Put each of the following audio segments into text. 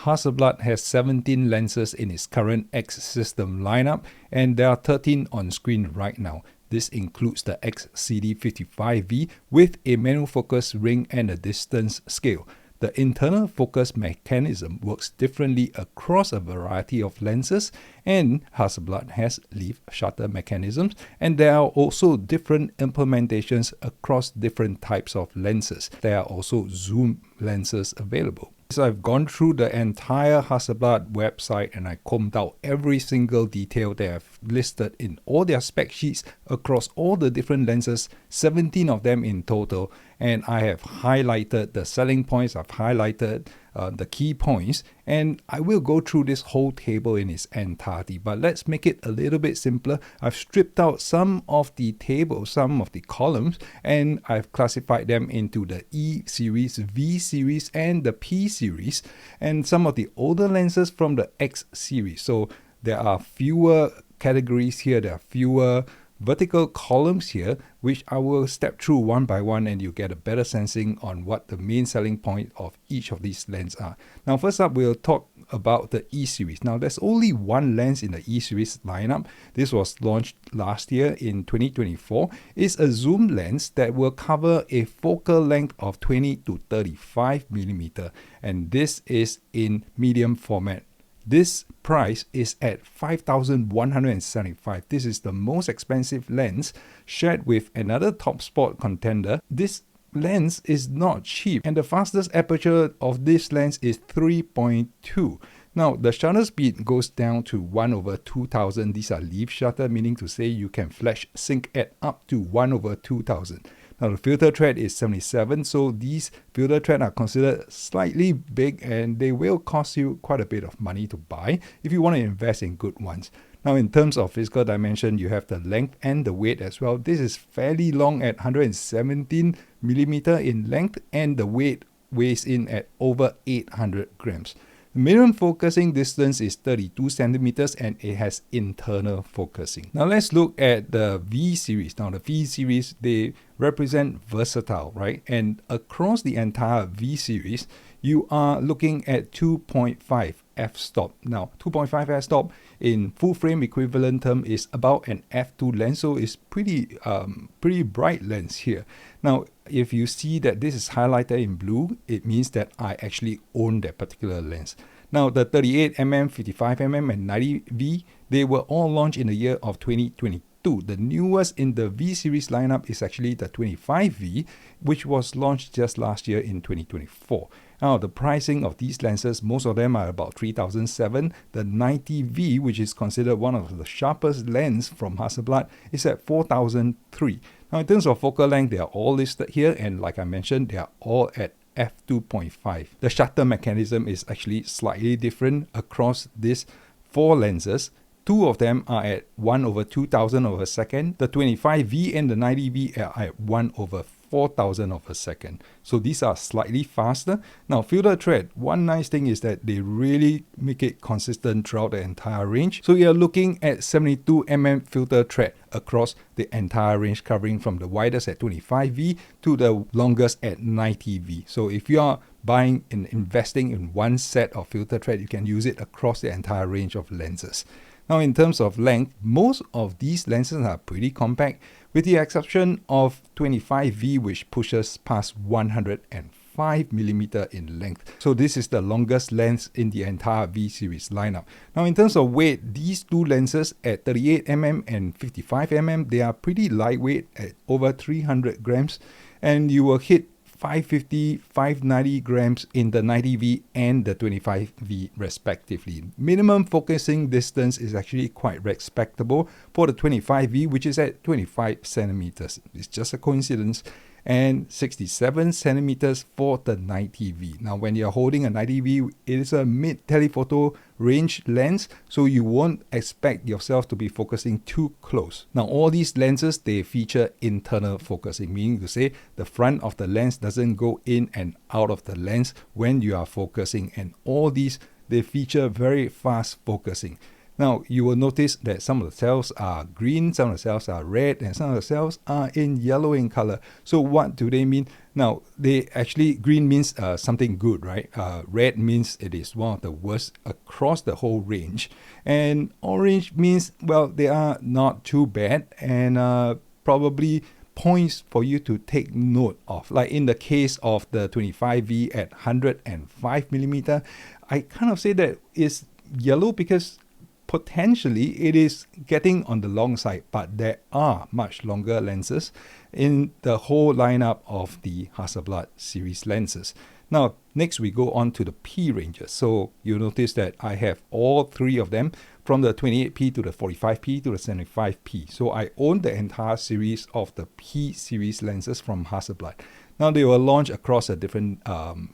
Hasselblad has 17 lenses in its current X system lineup, and there are 13 on screen right now. This includes the XCD 55V with a manual focus ring and a distance scale. The internal focus mechanism works differently across a variety of lenses, and Hasselblad has leaf shutter mechanisms, and there are also different implementations across different types of lenses. There are also zoom lenses available. So I've gone through the entire Hasselblad website and I combed out every single detail they have listed in all their spec sheets across all the different lenses, 17 of them in total, and I have highlighted the selling points, I've highlighted the key points, and I will go through this whole table in its entirety, but let's make it a little bit simpler. I've stripped out some of the tables, some of the columns, and I've classified them into the E series, V series, and the P series, and some of the older lenses from the X series. So there are fewer categories here, there are fewer vertical columns here, which I will step through one by one, and you get a better sensing on what the main selling point of each of these lenses are. Now, first up, we'll talk about the E series. Now, there's only one lens in the E series lineup. This was launched last year in 2024. It's a zoom lens that will cover a focal length of 20 to 35 millimeter, and this is in medium format. This price is at $5,175. This is the most expensive lens, shared with another top spot contender. This lens is not cheap, and the fastest aperture of this lens is 3.2. Now, the shutter speed goes down to 1/2000. These are leaf shutter, meaning to say you can flash sync at up to 1/2000. Now, the filter thread is 77, so these filter threads are considered slightly big, and they will cost you quite a bit of money to buy if you want to invest in good ones. Now, in terms of physical dimension, you have the length and the weight as well. This is fairly long at 117 millimeter in length, and the weight weighs in at over 800 grams. The minimum focusing distance is 32 centimeters, and it has internal focusing. Now let's look at the V series. Now the V series, they represent versatile, right? And across the entire V series, you are looking at 2.5 f-stop. Now 2.5 f-stop in full frame equivalent term is about an f2 lens, so it's pretty bright lens here. Now if you see that this is highlighted in blue, it means that I actually own that particular lens. Now the 38mm, 55mm and 90V, they were all launched in the year of 2022. The newest in the V series lineup is actually the 25V, which was launched just last year in 2024. Now the pricing of these lenses, most of them are about $3,700. The 90V, which is considered one of the sharpest lens from Hasselblad, is at $4,300. Now in terms of focal length, they are all listed here, and like I mentioned, they are all at f2.5. The shutter mechanism is actually slightly different across these four lenses. Two of them are at 1/2000 of a second. The 25V and the 90V are at 1/4000 of a second. So these are slightly faster. Now filter thread, one nice thing is that they really make it consistent throughout the entire range. So you're looking at 72mm filter thread across the entire range, covering from the widest at 25V to the longest at 90V. So if you are buying and investing in one set of filter thread, you can use it across the entire range of lenses. Now in terms of length, most of these lenses are pretty compact, with the exception of 25V, which pushes past 105mm in length. So this is the longest lens in the entire V series lineup. Now in terms of weight, these two lenses at 38mm and 55mm, they are pretty lightweight at over 300 grams, and you will hit 550, 590 grams in the 90V and the 25V respectively. Minimum focusing distance is actually quite respectable for the 25V, which is at 25 centimeters. It's just a coincidence. And 67 centimeters for the 90V. Now when you're holding a 90V, it is a mid telephoto range lens, so you won't expect yourself to be focusing too close. Now all these lenses, they feature internal focusing, meaning to say the front of the lens doesn't go in and out of the lens when you are focusing, and all these, they feature very fast focusing. Now, you will notice that some of the cells are green, some of the cells are red, and some of the cells are in yellow in color. So what do they mean? Now, they actually, green means something good, right? Red means it is one of the worst across the whole range. And orange means, well, they are not too bad, and probably points for you to take note of. Like in the case of the 25V at 105mm, I kind of say that it's yellow because potentially it is getting on the long side, but there are much longer lenses in the whole lineup of the Hasselblad series lenses. Now, next we go on to the P ranges. So you'll notice that I have all three of them, from the 28P to the 45P to the 75P. So I own the entire series of the P series lenses from Hasselblad. Now they will launch across a different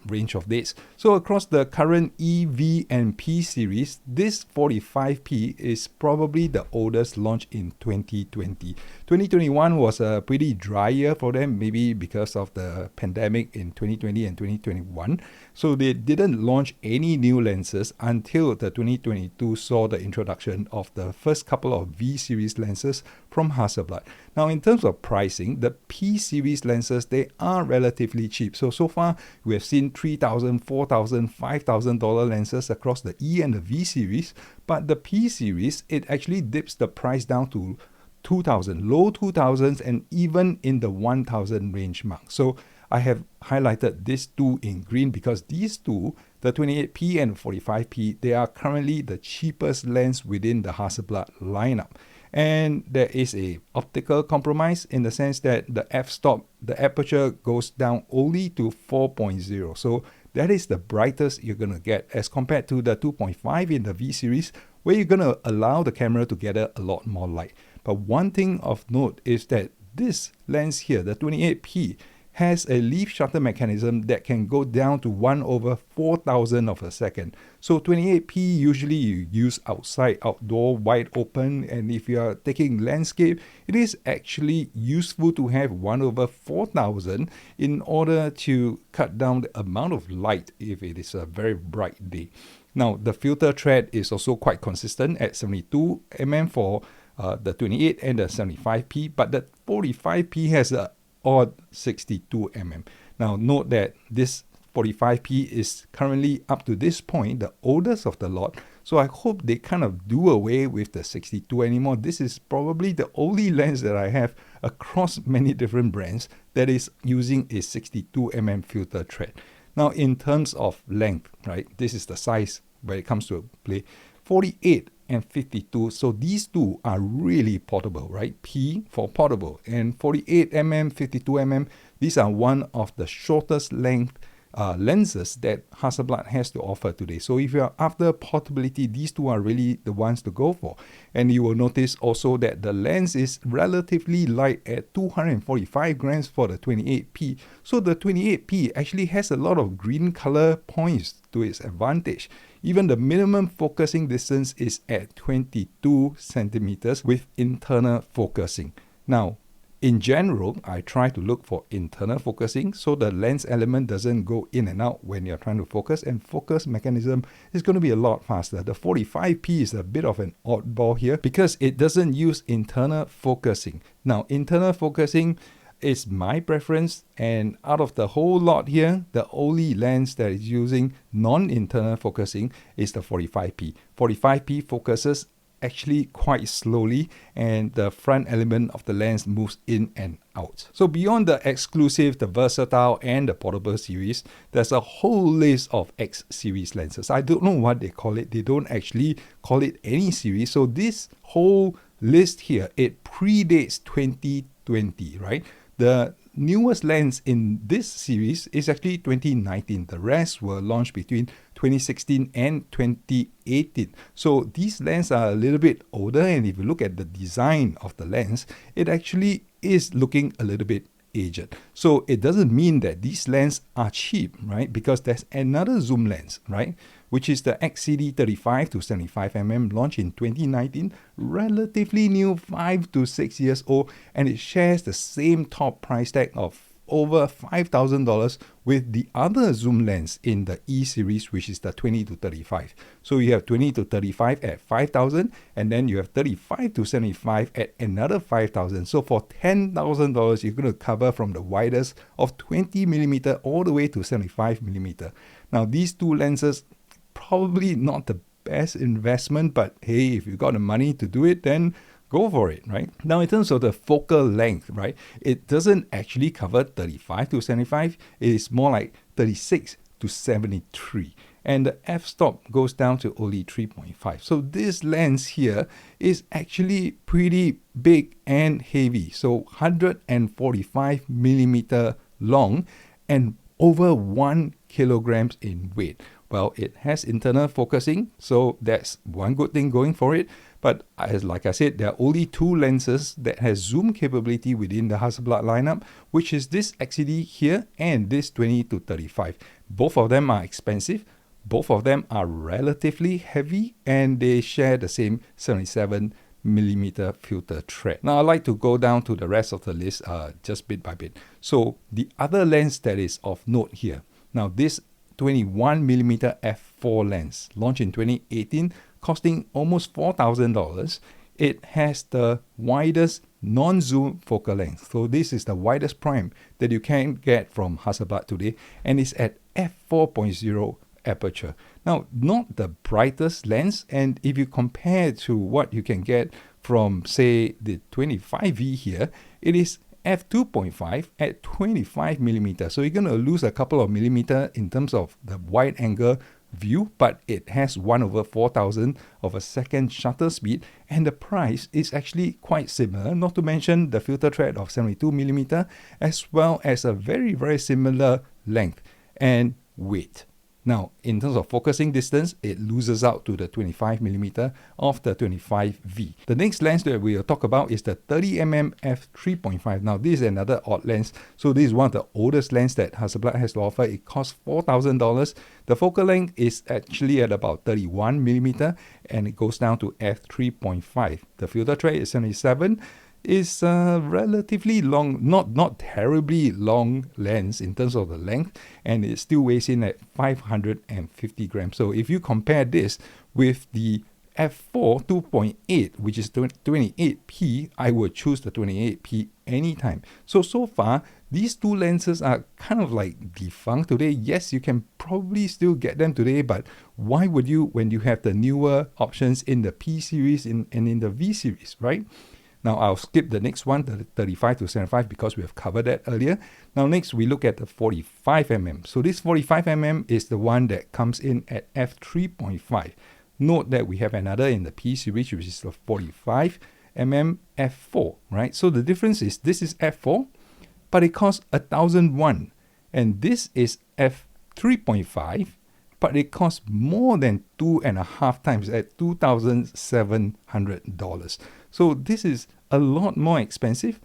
range of dates. So across the current E, V, and P series, this 45P is probably the oldest, launched in 2020. 2021 was a pretty dry year for them, maybe because of the pandemic in 2020 and 2021. So they didn't launch any new lenses until the 2022 saw the introduction of the first couple of V series lenses from Hasselblad. Now, in terms of pricing, the P series lenses, they are relatively cheap. So far, we have seen $3,000, $4,000, $5,000 lenses across the E and the V series. But the P series, it actually dips the price down to $2,000, low 2000s, and even in the 1,000 range mark. So I have highlighted these two in green because these two, the 28P and 45P, they are currently the cheapest lens within the Hasselblad lineup. And there is a optical compromise in the sense that the f-stop, the aperture goes down only to 4.0. So that is the brightest you're going to get as compared to the 2.5 in the V series, where you're going to allow the camera to gather a lot more light. But one thing of note is that this lens here, the 28P, has a leaf shutter mechanism that can go down to 1/4000 of a second. So 28P usually you use outside, outdoor, wide open, and if you are taking landscape, it is actually useful to have 1/4000 in order to cut down the amount of light if it is a very bright day. Now, the filter thread is also quite consistent at 72mm for the 28 and the 75P, but the 45P has a odd 62mm. Now note that this 45P is currently, up to this point, the oldest of the lot. So I hope they kind of do away with the 62 anymore. This is probably the only lens that I have across many different brands that is using a 62mm filter thread. Now in terms of length, right, this is the size where it comes to play. 48 and 52, so these two are really portable, right? P for portable, and 48mm, 52mm, these are one of the shortest length lenses that Hasselblad has to offer today. So if you are after portability, these two are really the ones to go for. And you will notice also that the lens is relatively light at 245 grams for the 28P. So the 28P actually has a lot of green color points to its advantage. Even the minimum focusing distance is at 22 centimeters with internal focusing. Now, in general, I try to look for internal focusing so the lens element doesn't go in and out when you're trying to focus, and focus mechanism is going to be a lot faster. The 45P is a bit of an oddball here because it doesn't use internal focusing. Now, internal focusing is my preference, and out of the whole lot here, the only lens that is using non-internal focusing is the 45P. 45P focuses actually quite slowly, and the front element of the lens moves in and out. So beyond the exclusive, the versatile, and the portable series, there's a whole list of X series lenses. I don't know what they call it. They don't actually call it any series. So this whole list here, it predates 2020, right? The newest lens in this series is actually 2019. The rest were launched between 2016 and 2018. So these lenses are a little bit older, and if you look at the design of the lens, it actually is looking a little bit aged. So it doesn't mean that these lenses are cheap, right? Because there's another zoom lens, right, which is the XCD 35 to 75mm, launched in 2019, relatively new, 5 to 6 years old, and it shares the same top price tag of over $5,000 with the other zoom lens in the E series, which is the 20 to 35. So you have 20 to 35 at $5,000, and then you have 35 to 75 at another $5,000. So for $10,000, you're going to cover from the widest of 20mm all the way to 75mm. Now these two lenses, probably not the best investment, but hey, if you got the money to do it, then go for it, right? Now, in terms of the focal length, right, it doesn't actually cover 35 to 75. It is more like 36 to 73. And the f-stop goes down to only 3.5. So this lens here is actually pretty big and heavy. So 145 millimeter long and over 1 kilograms in weight. Well, it has internal focusing, so that's one good thing going for it. But like I said, there are only two lenses that has zoom capability within the Hasselblad lineup, which is this XCD here and this 20 to 35. Both of them are expensive. Both of them are relatively heavy, and they share the same 77mm filter thread. Now, I'd like to go down to the rest of the list just bit by bit. So the other lens that is of note here. Now, this 21mm f4 lens, launched in 2018, costing almost $4,000. It has the widest non-zoom focal length. So this is the widest prime that you can get from Hasselblad today, and it's at f4.0 aperture. Now, not the brightest lens, and if you compare to what you can get from, say, the 25V here, it is f2.5 at 25mm. So you're going to lose a couple of millimeter in terms of the wide angle view, but it has 1/4000 of a second shutter speed, and the price is actually quite similar, not to mention the filter thread of 72mm, as well as a very, very similar length and weight. Now, in terms of focusing distance, it loses out to the 25mm of the 25V. The next lens that we will talk about is the 30mm f3.5. Now, this is another odd lens. So this is one of the oldest lenses that Hasselblad has to offer. It costs $4,000. The focal length is actually at about 31mm, and it goes down to f3.5. The filter thread is 77. Is a relatively long, not terribly long lens in terms of the length, and it still weighs in at 550 grams. So if you compare this with the f4 2.8, which is 28p, I would choose the 28p anytime. So far, these two lenses are kind of like defunct today. Yes, you can probably still get them today, but why would you when you have the newer options in the P series and in the V series, right? Now, I'll skip the next one, the 35 to 75, because we have covered that earlier. Now, next, we look at the 45mm. So this 45mm is the one that comes in at f3.5. Note that we have another in the P series, which is the 45mm f4, right? So the difference is this is f4, but it costs $1,001. And this is f3.5, but it costs more than 2.5 times at $2,700. So this is a lot more expensive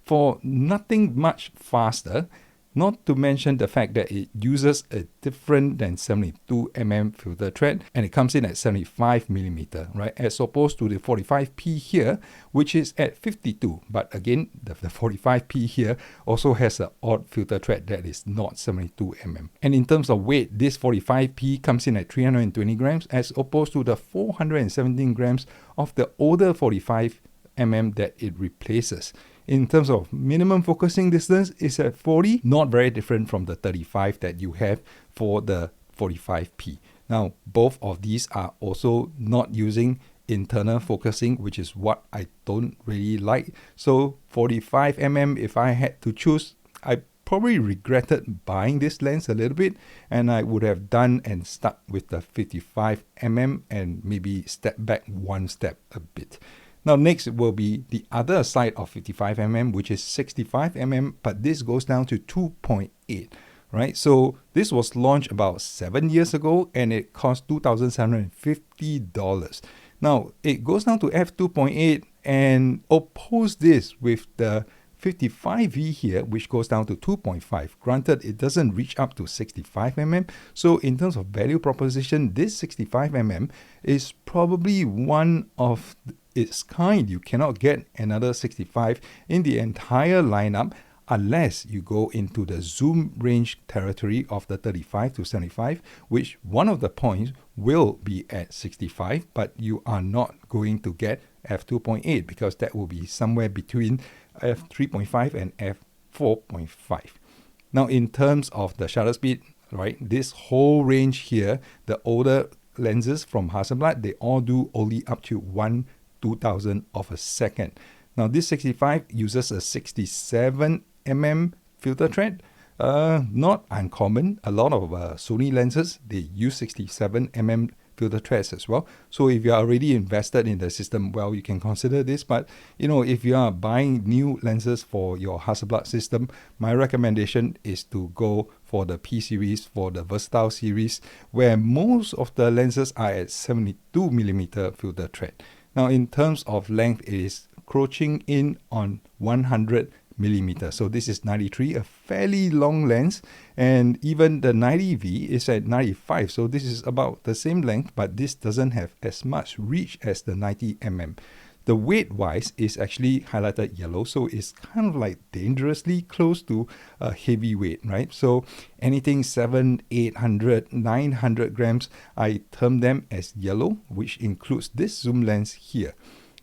for nothing much faster, not to mention the fact that it uses a different than 72mm filter thread, and it comes in at 75mm, right? As opposed to the 45p here, which is at 52. But again, the 45p here also has an odd filter thread that is not 72mm. And in terms of weight, this 45p comes in at 320 grams as opposed to the 417 grams of the older 45mm that it replaces. In terms of minimum focusing distance, it's at 40, not very different from the 35 that you have for the 45p. Now, both of these are also not using internal focusing, which is what I don't really like. So 45mm, if I had to choose, I probably regretted buying this lens a little bit, and I would have done and stuck with the 55mm and maybe step back one step a bit. Now, next will be the other side of 55mm, which is 65mm, but this goes down to 2.8, right? So this was launched about 7 years ago, and it cost $2,750. Now, it goes down to f2.8, and oppose this with the 55V here, which goes down to 2.5. Granted, it doesn't reach up to 65mm. So in terms of value proposition, this 65mm is probably one of its kind. You cannot get another 65 in the entire lineup unless you go into the zoom range territory of the 35 to 75, which one of the points will be at 65, but you are not going to get f2.8 because that will be somewhere between f3.5 and f4.5. Now, in terms of the shutter speed, right, this whole range here, the older lenses from Hasselblad, they all do only up to 1/2000 of a second. Now, this 65 uses a 67 mm filter thread. Not uncommon. A lot of Sony lenses, they use 67 mm filter threads as well. So if you are already invested in the system, well, you can consider this. But if you are buying new lenses for your Hasselblad system, my recommendation is to go for the P series, for the Versatile series, where most of the lenses are at 72 millimeter filter thread. Now, in terms of length, it is encroaching in on 100 millimeter. So this is 93, a fairly long lens, and even the 90V is at 95. So this is about the same length, but this doesn't have as much reach as the 90 mm. The weight wise is actually highlighted yellow, so it's kind of like dangerously close to a heavyweight, right? So anything 700, 800, 900 grams, I term them as yellow, which includes this zoom lens here.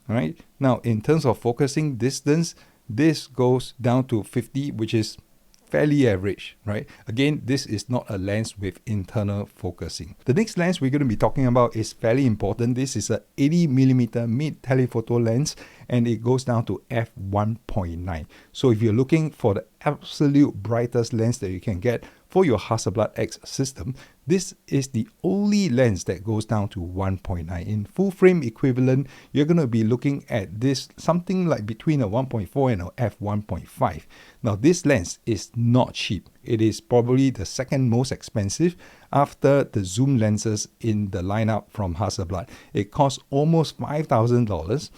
Right? Now, in terms of focusing distance, this goes down to 50, which is fairly average, right? Again, this is not a lens with internal focusing. The next lens we're going to be talking about is fairly important. This is a 80mm mid telephoto lens, and it goes down to f1.9. So if you're looking for the absolute brightest lens that you can get for your Hasselblad X system, this is the only lens that goes down to 1.9. In full frame equivalent, you're going to be looking at this something like between a 1.4 and a f1.5. Now, this lens is not cheap. It is probably the second most expensive after the zoom lenses in the lineup from Hasselblad. It costs almost $5,000,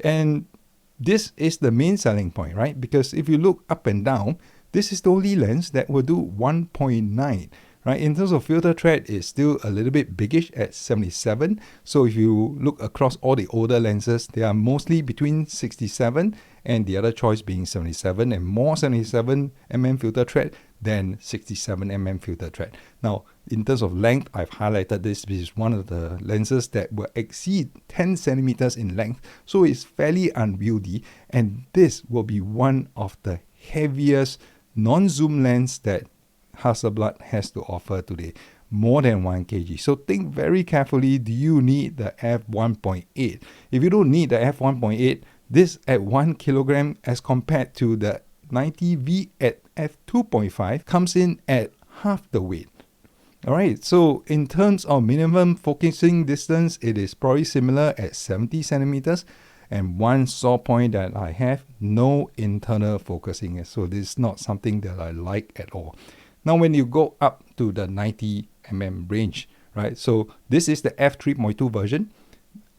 and this is the main selling point, right? Because if you look up and down, this is the only lens that will do 1.9. Right? In terms of filter thread, it's still a little bit biggish at 77. So if you look across all the older lenses, they are mostly between 67 and the other choice being 77, and more 77 mm filter thread than 67 mm filter thread. Now, in terms of length, I've highlighted this. This is one of the lenses that will exceed 10 centimeters in length. So it's fairly unwieldy, and this will be one of the heaviest non-zoom lens that Hasselblad has to offer today, more than 1 kg. So think very carefully, do you need the f1.8? If you don't need the f1.8, this at 1 kilogram as compared to the 90V at f2.5 comes in at half the weight. Alright, so in terms of minimum focusing distance, it is probably similar at 70 centimeters. And one sore point that I have, no internal focusing. So this is not something that I like at all. Now, when you go up to the 90 mm range, right? So this is the f3.2 version,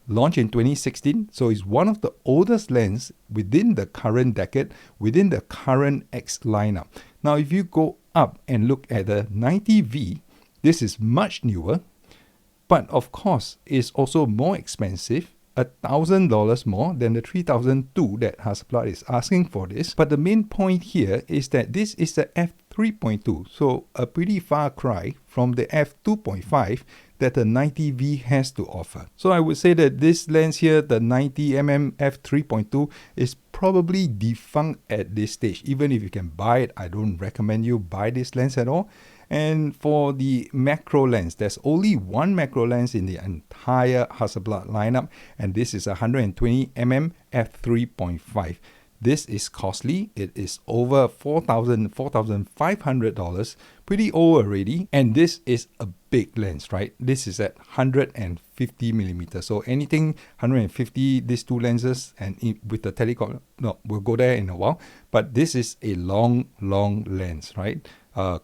launched in 2016. So it's one of the oldest lenses within the current decade, within the current X lineup. Now, if you go up and look at the 90V, this is much newer, but of course, it's also more expensive. $1,000 more than the $3,002 that Hasselblad is asking for this. But the main point here is that this is the f3.2, so a pretty far cry from the f2.5 that the 90V has to offer. So I would say that this lens here, the 90mm f3.2, is probably defunct at this stage. Even if you can buy it, I don't recommend you buy this lens at all. And for the macro lens, there's only one macro lens in the entire Hasselblad lineup, and this is 120mm f3.5. This is costly. It is over $4,500, pretty old already, and this is a big lens, right? This is at 150 millimeters. So anything 150, these two lenses, and with the telecom, no, we'll go there in a while. But this is a long lens, right?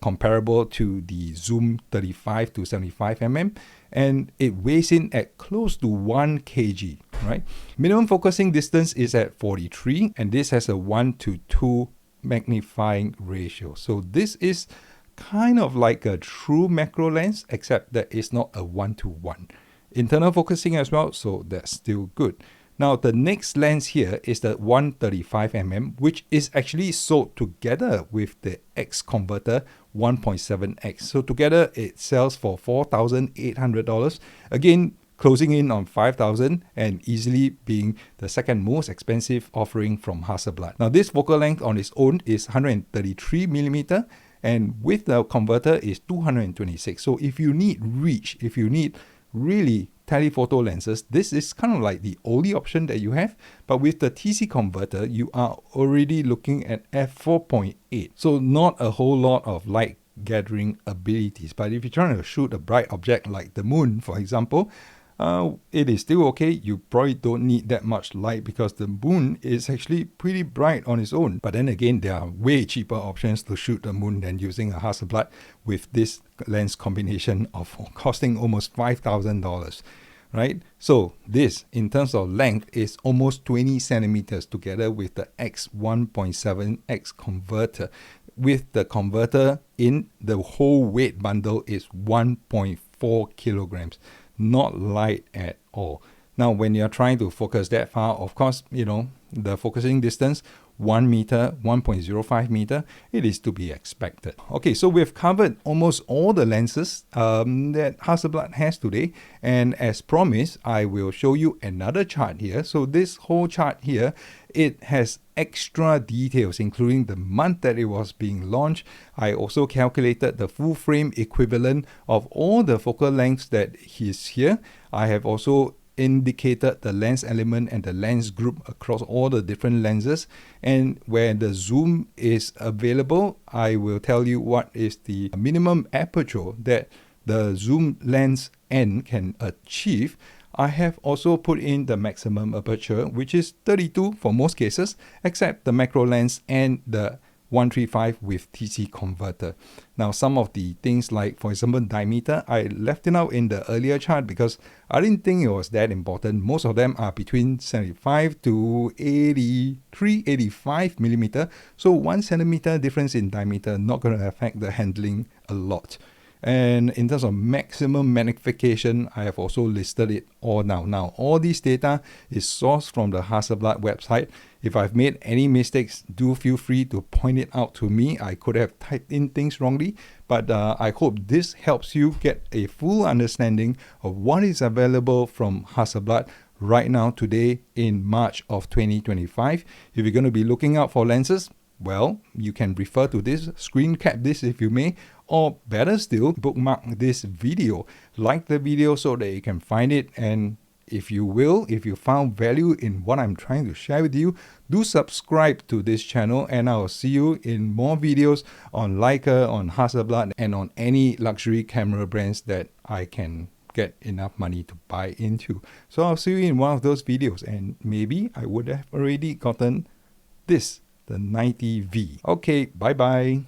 Comparable to the Zoom 35 to 75 mm, and it weighs in at close to 1 kg, right? Minimum focusing distance is at 43, and this has a 1:2 magnifying ratio. So this is kind of like a true macro lens, except that it's not a 1:1. Internal focusing as well, so that's still good. Now the next lens here is the 135mm, which is actually sold together with the X converter 1.7x. So together it sells for $4,800. Again, closing in on $5,000 and easily being the second most expensive offering from Hasselblad. Now this focal length on its own is 133mm, and with the converter is 226. So if you need reach, if you need really telephoto lenses, this is kind of like the only option that you have. But with the TC converter, you are already looking at f4.8. So not a whole lot of light gathering abilities. But if you're trying to shoot a bright object like the moon, for example, it is still okay. You probably don't need that much light because the moon is actually pretty bright on its own. But then again, there are way cheaper options to shoot the moon than using a Hasselblad with this lens combination of costing almost $5,000, right? So this, in terms of length, is almost 20 centimeters together with the X1.7X converter. With the converter in, the whole weight bundle is 1.4 kilograms. Not light at all. Now, when you're trying to focus that far, of course, you know, the focusing distance, 1 meter, 1.05 meter, it is to be expected. Okay, so we've covered almost all the lenses that Hasselblad has today. And as promised, I will show you another chart here. So this whole chart here, it has extra details, including the month that it was being launched. I also calculated the full frame equivalent of all the focal lengths that is here. I have also indicated the lens element and the lens group across all the different lenses, and where the zoom is available, I will tell you what is the minimum aperture that the zoom lens N can achieve. I have also put in the maximum aperture, which is 32 for most cases, except the macro lens and the 135 with TC converter. Now, some of the things like, for example, diameter, I left it out in the earlier chart because I didn't think it was that important. Most of them are between 75 to 83, 85 millimeter. So 1 centimeter difference in diameter not going to affect the handling a lot. And in terms of maximum magnification, I have also listed it all now. Now, all this data is sourced from the Hasselblad website. If I've made any mistakes, do feel free to point it out to me. I could have typed in things wrongly, but I hope this helps you get a full understanding of what is available from Hasselblad right now, today in March of 2025. If you're going to be looking out for lenses, well, you can refer to this, screen cap this if you may, or better still, bookmark this video. Like the video so that you can find it, and if you found value in what I'm trying to share with you, do subscribe to this channel, and I'll see you in more videos on Leica, on Hasselblad, and on any luxury camera brands that I can get enough money to buy into. So I'll see you in one of those videos, and maybe I would have already gotten this, the 90V. Okay, bye bye.